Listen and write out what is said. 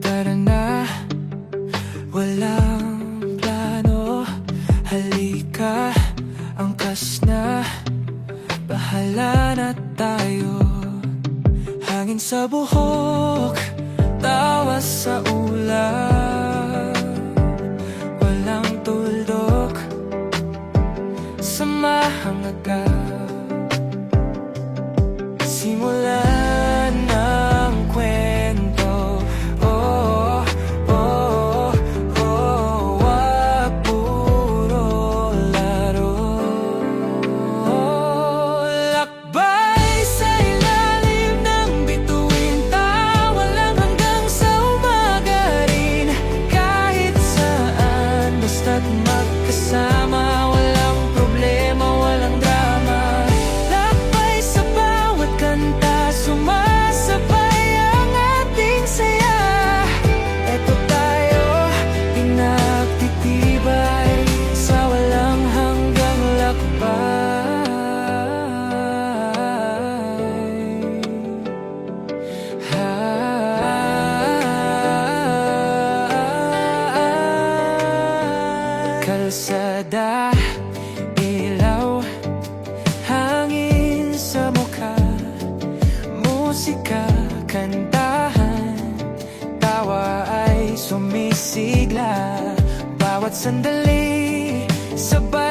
tara na. Walang plano, halika, angkas na. Bahala na tayo. Hangin sa buhok, tawa sa ulap. Walang tuldok, samahang agad. Simulan ng kwento. Oh, oh, oh, wag puro laro. Lakbay sa ilalim ng bituin, tawa lang hanggang sa umaga rin. Kahit saan, basta't magkasama, walang problema, walang drama. Lakbay sa bawat kanta, sumasabay ang ating saya. Eto tayo, pinagtitibay sa walang hanggang lakbay. Kalsada, ilaw, hangin sa mukha, musika, kantahan, tawa ay sumisigla. Bawat sandali, sabay